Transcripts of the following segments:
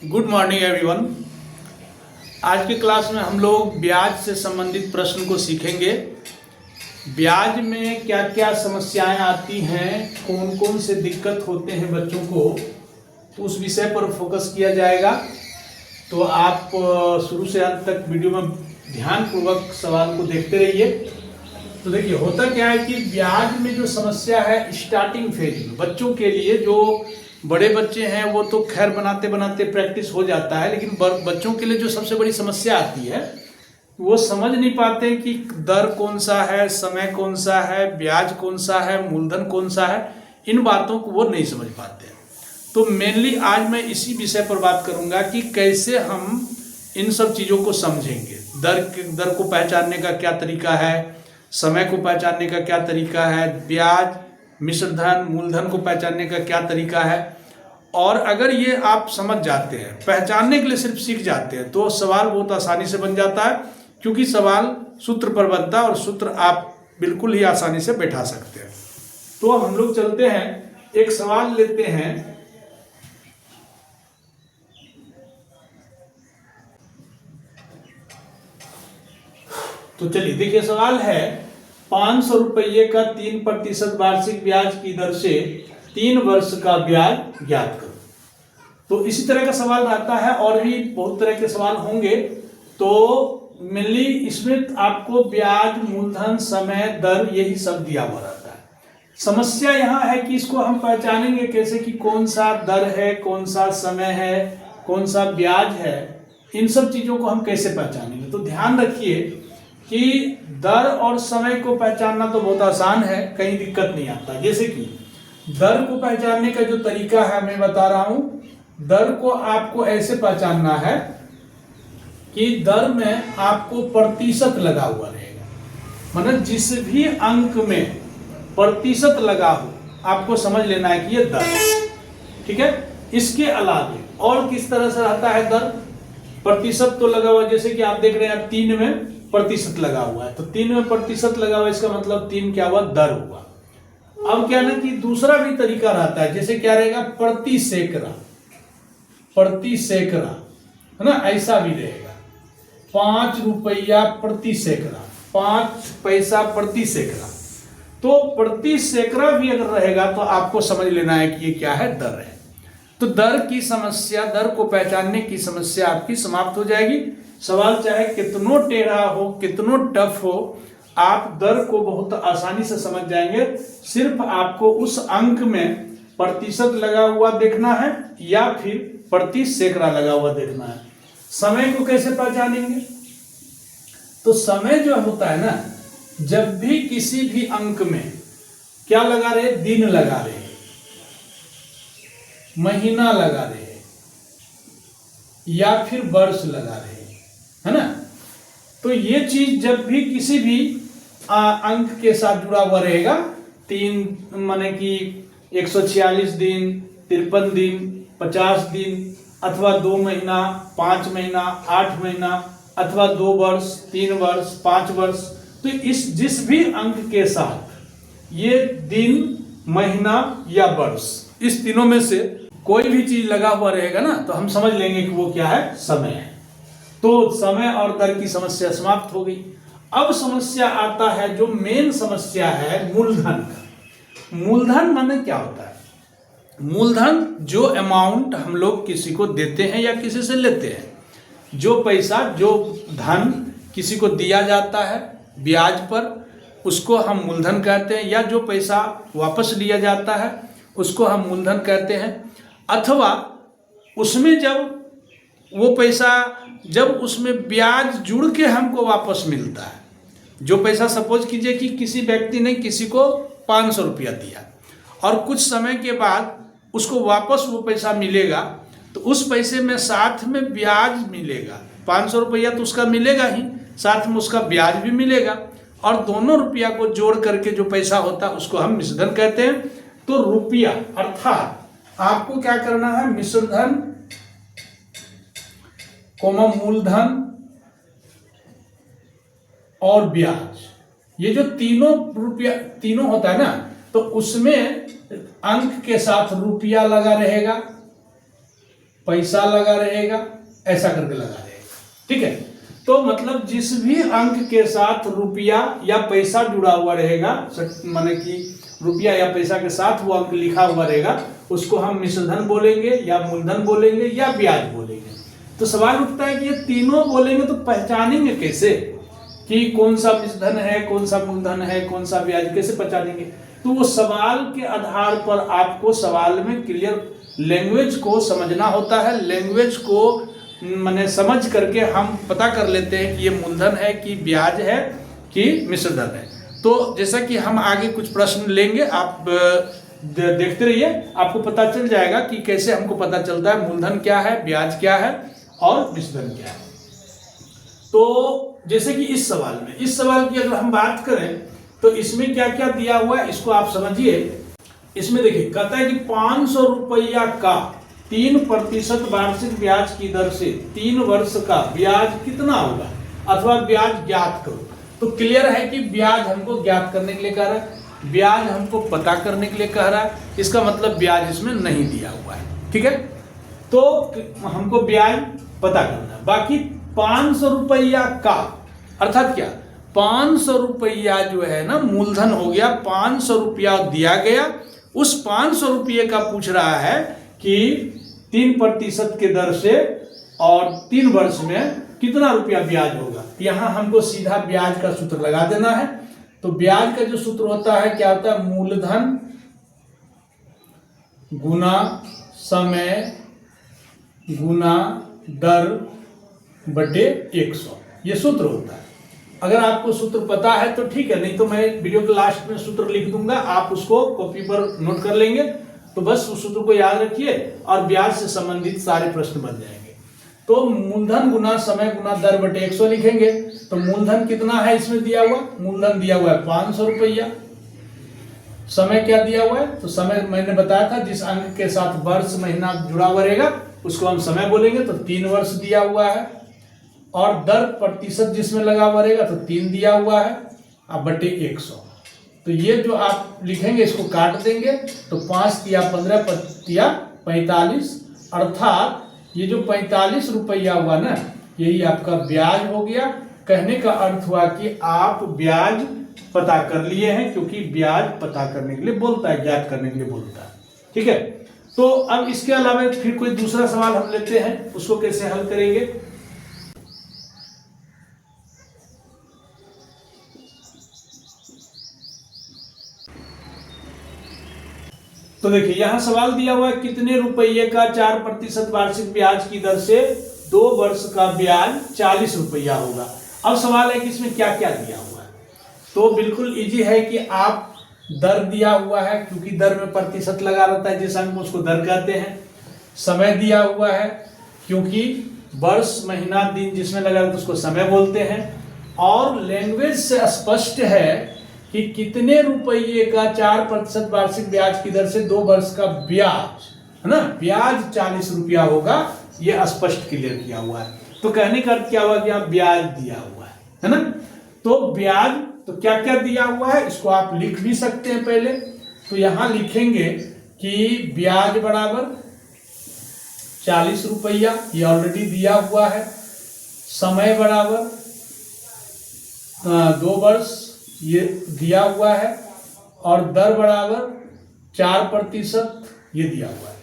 Good morning everyone. आज के class में हम लोग ब्याज से संबंधित प्रश्न को सीखेंगे। ब्याज में क्या क्या समस्याएं आती हैं, कौन कौन से दिक्कत होते हैं बच्चों को, तो उस विषय पर फोकस किया जाएगा। तो आप शुरू से अंत तक वीडियो में ध्यानपूर्वक सवाल को देखते रहिए। तो देखिए होता क्या है कि ब्याज में जो समस्या है स्टार्टिंग फेज में बच्चों के लिए, जो बड़े बच्चे हैं वो तो खैर बनाते बनाते प्रैक्टिस हो जाता है, लेकिन बच्चों के लिए जो सबसे बड़ी समस्या आती है वो समझ नहीं पाते कि दर कौन सा है, समय कौन सा है, ब्याज कौन सा है, मूलधन कौन सा है। इन बातों को वो नहीं समझ पाते हैं। तो मेनली आज मैं इसी विषय पर बात करूंगा कि कैसे हम इन सब चीज़ों को समझेंगे। दर को पहचानने का क्या तरीका है, समय को पहचानने का क्या तरीका है, ब्याज, मिश्र धन, मूलधन को पहचानने का क्या तरीका है। और अगर ये आप समझ जाते हैं, पहचानने के लिए सिर्फ सीख जाते हैं, तो सवाल बहुत आसानी से बन जाता है, क्योंकि सवाल सूत्र पर बनता है और सूत्र आप बिल्कुल ही आसानी से बैठा सकते हैं। तो हम लोग चलते हैं, एक सवाल लेते हैं। तो चलिए देखिए, सवाल है 500 रुपये का 3% वार्षिक ब्याज की दर से 3 वर्ष का ब्याज ज्ञात करो। तो इसी तरह का सवाल आता है, और भी बहुत तरह के सवाल होंगे। तो मेनली इसमें आपको ब्याज, मूलधन, समय, दर यही सब दिया हुआ रहता है। समस्या यहाँ है कि इसको हम पहचानेंगे कैसे कि कौन सा दर है, कौन सा समय है, कौन सा ब्याज है। इन सब चीज़ों को हम कैसे पहचानेंगे। तो ध्यान रखिए कि दर और समय को पहचानना तो बहुत आसान है, कहीं दिक्कत नहीं आता। जैसे कि दर को पहचानने का जो तरीका है मैं बता रहा हूं। दर को आपको ऐसे पहचानना है कि दर में आपको प्रतिशत लगा हुआ रहेगा, मतलब जिस भी अंक में प्रतिशत लगा हो आपको समझ लेना है कि ये दर है। ठीक है। इसके अलावा और किस तरह से रहता है दर, प्रतिशत तो लगा हुआ, जैसे कि आप देख रहे हैं 3 में प्रतिशत लगा हुआ है, तो 3 में प्रतिशत लगा हुआ, इसका मतलब 3 क्या हुआ, दर हुआ। अब क्या ना कि दूसरा भी तरीका रहता है, जैसे क्या रहेगा, प्रति सैकड़ा, प्रति सैकड़ा है ना, ऐसा भी रहेगा। 5 रुपया प्रति सैकड़ा, 5 पैसा प्रति सैकड़ा। तो प्रति सैकड़ा भी अगर रहेगा तो आपको समझ लेना है कि ये क्या है, दर है। तो दर की समस्या, दर को पहचानने की समस्या आपकी समाप्त हो जाएगी। सवाल चाहे कितनो टेढ़ा हो, कितनो टफ हो, आप दर को बहुत आसानी से समझ जाएंगे। सिर्फ आपको उस अंक में प्रतिशत लगा हुआ देखना है या फिर प्रति सैकड़ा लगा हुआ देखना है। समय को कैसे पहचानेंगे। तो समय जो होता है ना, जब भी किसी भी अंक में क्या लगा रहे, दिन लगा रहे, महीना लगा रहे या फिर वर्ष लगा रहे, है ना। तो ये चीज जब भी किसी भी अंक के साथ जुड़ा हुआ रहेगा, 3 माने कि 146 दिन, 53 दिन, 50 दिन, अथवा 2 महीना, 5 महीना, 8 महीना, अथवा 2 वर्ष, 3 वर्ष, 5 वर्ष, तो इस जिस भी अंक के साथ ये दिन, महीना या वर्ष, इस तीनों में से कोई भी चीज लगा हुआ रहेगा ना, तो हम समझ लेंगे कि वो क्या है, समय है। तो समय और दर की समस्या समाप्त हो गई। अब समस्या आता है, जो मेन समस्या है, मूलधन का। मूलधन माने क्या होता है। मूलधन जो अमाउंट हम लोग किसी को देते हैं या किसी से लेते हैं, जो पैसा, जो धन किसी को दिया जाता है ब्याज पर, उसको हम मूलधन कहते हैं। या जो पैसा वापस लिया जाता है उसको हम मूलधन कहते हैं। अथवा उसमें जब वो पैसा, जब उसमें ब्याज जुड़ के हमको वापस मिलता है। जो पैसा, सपोज कीजिए कि किसी व्यक्ति ने किसी को 500 रुपया दिया और कुछ समय के बाद उसको वापस वो पैसा मिलेगा, तो उस पैसे में साथ में ब्याज मिलेगा। 500 रुपया तो उसका मिलेगा ही, साथ में उसका ब्याज भी मिलेगा, और दोनों रुपया को जोड़ करके जो पैसा होता है उसको हम मिश्र धन कहते हैं। तो रुपया अर्थात आपको क्या करना है, मिश्र धन, मूलधन और ब्याज, ये जो तीनों होता है ना, तो उसमें अंक के साथ रुपया लगा रहेगा, पैसा लगा रहेगा, ऐसा करके लगा रहेगा। ठीक है, तो मतलब जिस भी अंक के साथ रुपया या पैसा जुड़ा हुआ रहेगा, माने कि रुपया या पैसा के साथ वो अंक लिखा हुआ रहेगा, उसको हम मिश्रधन बोलेंगे या मूलधन बोलेंगे या ब्याज बोलेंगे। तो सवाल उठता है कि ये तीनों बोलेंगे तो पहचानेंगे कैसे कि कौन सा मिश्रधन है, कौन सा मूलधन है, कौन सा ब्याज, कैसे पहचानेंगे? तो वो सवाल के आधार पर आपको सवाल में क्लियर लैंग्वेज को समझना होता है। लैंग्वेज को माने समझ करके हम पता कर लेते हैं कि ये मूलधन है कि ब्याज है कि मिश्रधन है। तो जैसा कि हम आगे कुछ प्रश्न लेंगे, आप देखते रहिए, आपको पता चल जाएगा कि कैसे हमको पता चलता है मूलधन क्या है, ब्याज क्या है और मिश्रधन क्या है। तो जैसे कि इस सवाल की अगर हम बात करें तो इसमें क्या क्या दिया हुआ है इसको आप समझिए। इसमें देखिए कहता है कि 500 रुपया का 3% वार्षिक ब्याज की दर से 3 वर्ष का ब्याज कितना होगा, अथवा ब्याज ज्ञात करो। तो क्लियर है कि ब्याज हमको ज्ञात करने के लिए कह रहा है, ब्याज हमको पता करने के लिए कह रहा है, इसका मतलब ब्याज इसमें नहीं दिया हुआ है। ठीक है, तो हमको ब्याज पता करना है। बाकी 500 रुपया का अर्थात क्या, 500 रुपया जो है ना मूलधन हो गया, 500 रुपया दिया गया, उस 500 रुपये का पूछ रहा है कि 3% के दर से और 3 वर्ष में कितना रुपया ब्याज होगा। यहां हमको सीधा ब्याज का सूत्र लगा देना है। तो ब्याज का जो सूत्र होता है क्या होता है, मूलधन गुना समय गुना दर बटे 100, ये सूत्र होता है। अगर आपको सूत्र पता है तो ठीक है, नहीं तो मैं वीडियो के लास्ट में सूत्र लिख दूंगा, आप उसको कॉपी पर नोट कर लेंगे। तो बस उस सूत्र को याद रखिए और ब्याज से संबंधित सारे प्रश्न बन जाएंगे। तो मूलधन गुना समय गुना दर बटे 100 लिखेंगे। तो मूलधन कितना है इसमें दिया हुआ, मूलधन दिया हुआ है 500 रुपया। समय क्या दिया हुआ है, तो समय मैंने बताया था जिस अंक के साथ वर्ष महीना जुड़ा हुआ रहेगा उसको हम समय बोलेंगे। तो 3 वर्ष दिया हुआ है, और दर प्रतिशत जिसमें लगा हुआ रहेगा तो 3 दिया हुआ है, अब बटे 100। तो ये जो आप लिखेंगे इसको काट देंगे, तो 5 तिया 15 तिया 45, अर्थात ये जो 45 रुपया हुआ ना, यही आपका ब्याज हो गया। कहने का अर्थ हुआ कि आप ब्याज पता कर लिए हैं, क्योंकि ब्याज पता करने के लिए बोलता है, ज्ञात करने के लिए बोलता है। ठीक है, तो अब इसके अलावा फिर कोई दूसरा सवाल हम लेते हैं, उसको कैसे हल करेंगे। तो देखिए यहां सवाल दिया हुआ है, कितने रुपये का 4% वार्षिक ब्याज की दर से 2 वर्ष का ब्याज 40 रुपया होगा। अब सवाल है कि इसमें क्या क्या दिया हुआ है। तो बिल्कुल इजी है कि आप दर दिया हुआ है, क्योंकि दर में प्रतिशत लगा रहता है, जिस अंक में उसको दर कहते हैं। समय दिया हुआ है, क्योंकि वर्ष महीना दिन जिसमें लगा रहता है उसको समय बोलते हैं। और लैंग्वेज से स्पष्ट है कि कितने रुपये का 4% वार्षिक ब्याज की दर से 2 वर्ष का ब्याज है ना, ब्याज 40 रुपया होगा, यह स्पष्ट क्लियर किया हुआ है। तो कहने का अर्थ क्या हुआ कि आप ब्याज दिया हुआ है ना। तो ब्याज तो क्या क्या दिया हुआ है इसको आप लिख भी सकते हैं पहले। तो यहां लिखेंगे कि ब्याज बराबर 40 रुपया, ये ऑलरेडी दिया हुआ है। समय बराबर 2 वर्ष, ये दिया हुआ है। और दर बराबर 4%, ये दिया हुआ है।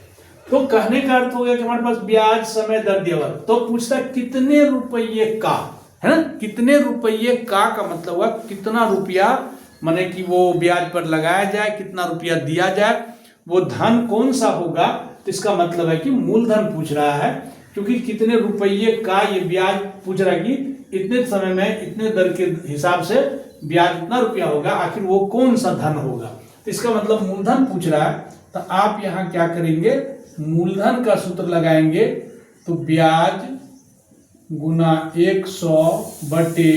तो कहने का अर्थ हो गया कि हमारे पास ब्याज समय दर दिया हुआ। तो पूछता है कितने रुपये का, है ना, कितने रुपये का मतलब हुआ कितना रुपया, माने कि वो ब्याज पर लगाया जाए, कितना रुपया दिया जाए, वो धन कौन सा होगा। तो इसका मतलब है कि मूलधन पूछ रहा है, क्योंकि कितने रुपये का ये ब्याज पूछ रहा है कि इतने समय में इतने दर के हिसाब से ब्याज इतना रुपया होगा, आखिर वो कौन सा धन होगा। तो इसका मतलब मूलधन पूछ रहा है। तो आप यहां क्या करेंगे, मूलधन का सूत्र लगाएंगे। तो ब्याज गुना 100 बटे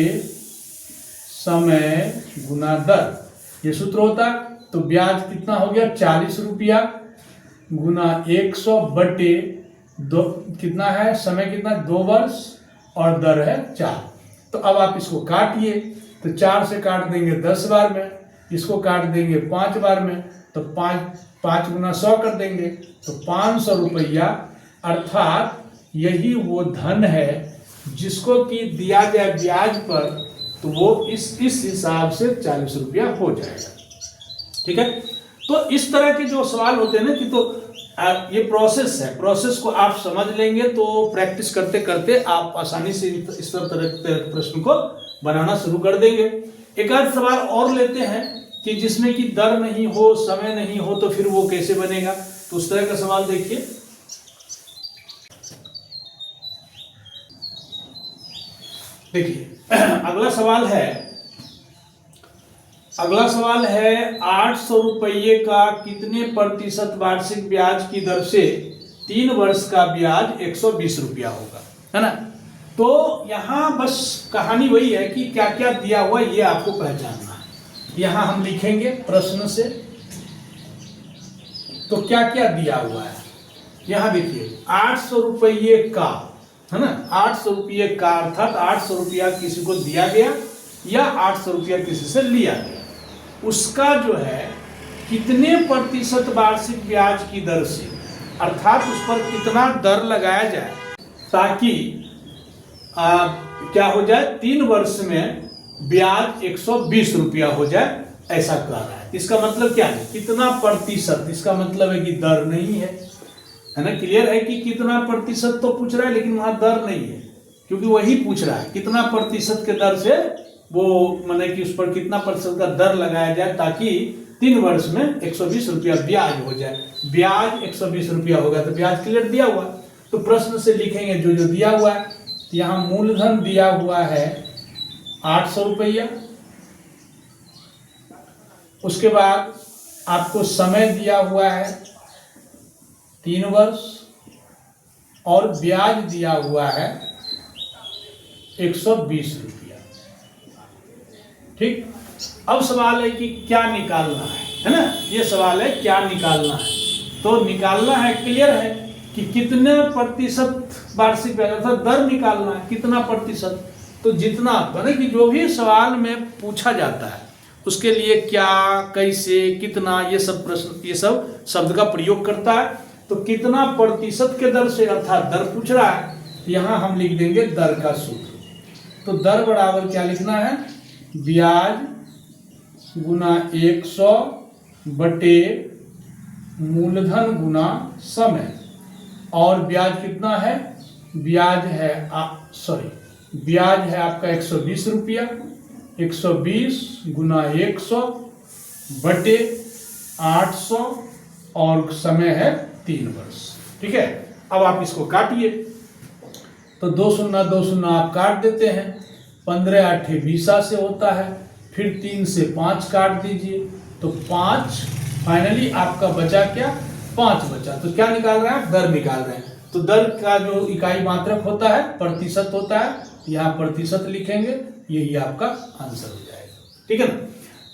समय गुना दर, ये सूत्र होता। तो ब्याज कितना हो गया 40 रुपया गुना 100 बटे 2, कितना है समय कितना 2 वर्ष, और दर है 4। तो अब आप इसको काटिए। तो 4 से काट देंगे 10 बार में, इसको काट देंगे 5 बार में। तो 5 गुना 100 कर देंगे। तो 500 रुपया अर्थात यही वो धन है जिसको कि दिया गया ब्याज पर, तो वो इस हिसाब से 40 रुपया हो जाएगा। ठीक है, तो इस तरह के जो सवाल होते हैं ना कि तो ये प्रोसेस है, प्रोसेस को आप समझ लेंगे तो प्रैक्टिस करते करते आप आसानी से इस तरह के प्रश्न को बनाना शुरू कर देंगे। एक आध सवाल और लेते हैं कि जिसमें कि दर नहीं हो, समय नहीं हो, तो फिर वो कैसे बनेगा। तो उस तरह का सवाल देखिए। देखिए अगला सवाल है 800 रुपये का कितने प्रतिशत वार्षिक ब्याज की दर से 3 वर्ष का ब्याज 120 रुपया होगा, है ना। तो यहां बस कहानी वही है कि क्या क्या दिया हुआ ये आपको पहचानना है। यहां हम लिखेंगे प्रश्न से, तो क्या क्या दिया हुआ है। यहां देखिए 800 रुपये का, है ना, 800 रुपये का अर्थात 800 रुपया किसी को दिया गया या 800 रुपया किसी से लिया गया, उसका जो है कितने प्रतिशत वार्षिक ब्याज की दर से, अर्थात उस पर कितना दर लगाया जाए ताकि क्या हो जाए, 3 वर्ष में ब्याज 120 रुपया हो जाए, ऐसा कह रहा है। इसका मतलब क्या है, कितना प्रतिशत, इसका मतलब है कि दर नहीं है ना। क्लियर है कि कितना प्रतिशत तो पूछ रहा है लेकिन वहां दर नहीं है, क्योंकि वही पूछ रहा है कितना प्रतिशत के दर से वो, माने कि उस पर कितना प्रतिशत का दर लगाया जाए ताकि 3 वर्ष में 120 रुपया ब्याज हो जाए। ब्याज 120 रुपया होगा तो ब्याज क्लियर दिया हुआ, तो प्रश्न से लिखेंगे जो जो दिया हुआ है। यहाँ मूलधन दिया हुआ है 800 रुपया, उसके बाद आपको समय दिया हुआ है 3 वर्ष और ब्याज दिया हुआ है 120 रुपया। ठीक, अब सवाल है कि क्या निकालना है ना, ये सवाल है क्या निकालना है। तो निकालना है, क्लियर है कि कितने प्रतिशत वार्षिक ब्याज, अर्थात दर निकालना है कितना प्रतिशत। तो जितना माने कि जो भी सवाल में पूछा जाता है उसके लिए क्या, कैसे, कितना, ये सब प्रश्न, ये सब शब्द का प्रयोग करता है। तो कितना प्रतिशत के दर से, अर्थात दर पूछ रहा है, यहां हम लिख देंगे दर का सूत्र। तो दर बराबर क्या लिखना है, ब्याज गुना 100 बटे मूलधन गुना समय। और ब्याज कितना है, ब्याज है ब्याज है आपका 120 रुपया, 120 गुना 100 बटे 800 और समय है 3 वर्ष। ठीक है, अब आप इसको काटिए। तो 2 शून्य 2 शून्य आप काट देते हैं, 15 8 20 से होता है, फिर 3 से 5 काट दीजिए, तो 5, फाइनली आपका बचा क्या, 5 बचा। तो क्या निकाल रहे हैं, दर निकाल रहे हैं। तो दर का जो इकाई मात्रक होता है प्रतिशत होता है, यहाँ प्रतिशत लिखेंगे, यही आपका आंसर हो जाएगा। ठीक है ना।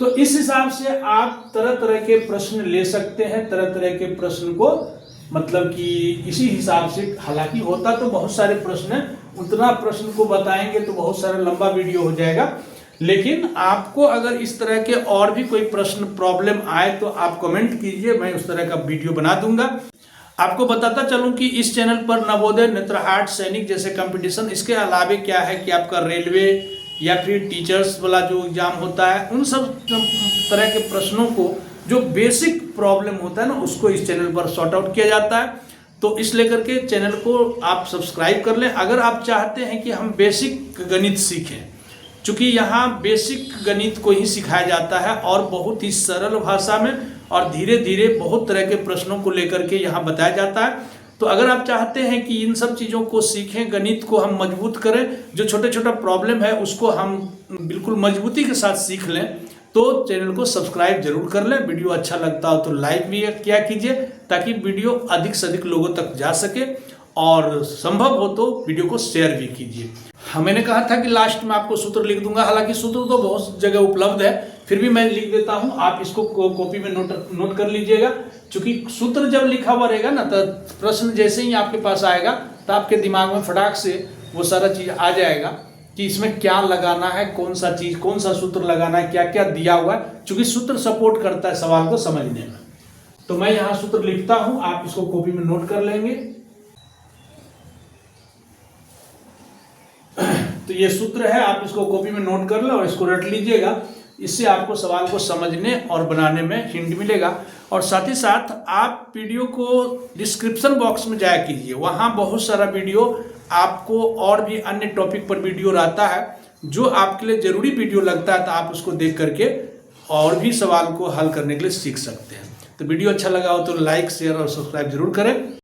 तो इस हिसाब से आप तरह तरह के प्रश्न ले सकते हैं, तरह तरह के प्रश्न को मतलब कि इसी हिसाब से, हालांकि होता तो बहुत सारे प्रश्न है, उतना प्रश्न को बताएंगे तो बहुत सारा लंबा वीडियो हो जाएगा। लेकिन आपको अगर इस तरह के और भी कोई प्रश्न प्रॉब्लम आए तो आप कमेंट कीजिए, मैं उस तरह का वीडियो बना दूंगा। आपको बताता चलूं कि इस चैनल पर नवोदय, नेत्रहाट, सैनिक जैसे कंपटीशन, इसके अलावे क्या है कि आपका रेलवे या फिर टीचर्स वाला जो एग्जाम होता है, उन सब तरह के प्रश्नों को जो बेसिक प्रॉब्लम होता है ना, उसको इस चैनल पर सॉर्ट आउट किया जाता है। तो इस लेकर के चैनल को आप सब्सक्राइब कर लें। अगर आप चाहते हैं कि हम बेसिक गणित सीखें, चूंकि यहाँ बेसिक गणित को ही सिखाया जाता है और बहुत ही सरल भाषा में और धीरे धीरे बहुत तरह के प्रश्नों को लेकर के यहाँ बताया जाता है। तो अगर आप चाहते हैं कि इन सब चीज़ों को सीखें, गणित को हम मजबूत करें, जो छोटे छोटा प्रॉब्लम है उसको हम बिल्कुल मजबूती के साथ सीख लें, तो चैनल को सब्सक्राइब जरूर कर लें। वीडियो अच्छा लगता हो तो लाइक भी किया कीजिए, ताकि वीडियो अधिक से अधिक लोगों तक जा सके, और संभव हो तो वीडियो को शेयर भी कीजिए। मैंने कहा था कि लास्ट में आपको सूत्र लिख दूंगा, हालांकि सूत्र तो बहुत जगह उपलब्ध है, फिर भी मैं लिख देता हूं, आप इसको कॉपी में नोट कर लीजिएगा। क्योंकि सूत्र जब लिखा हुआ रहेगा ना, तो प्रश्न जैसे ही आपके पास आएगा तो आपके दिमाग में फटाक से वो सारा चीज आ जाएगा कि इसमें क्या लगाना है, कौन सा चीज, कौन सा सूत्र लगाना है, क्या क्या दिया हुआ है। क्योंकि सूत्र सपोर्ट करता है सवाल को समझने में। तो मैं यहाँ सूत्र लिखता हूं, आप इसको कॉपी में नोट कर लेंगे। तो ये सूत्र है, आप इसको कॉपी में नोट कर लो और इसको रट लीजिएगा। इससे आपको सवाल को समझने और बनाने में हिंट मिलेगा। और साथ ही साथ आप वीडियो को डिस्क्रिप्शन बॉक्स में जाया कीजिए, वहाँ बहुत सारा वीडियो आपको और भी अन्य टॉपिक पर वीडियो रहता है, जो आपके लिए ज़रूरी वीडियो लगता है तो आप उसको देख करके और भी सवाल को हल करने के लिए सीख सकते हैं। तो वीडियो अच्छा लगा हो तो लाइक, शेयर और सब्सक्राइब जरूर करें।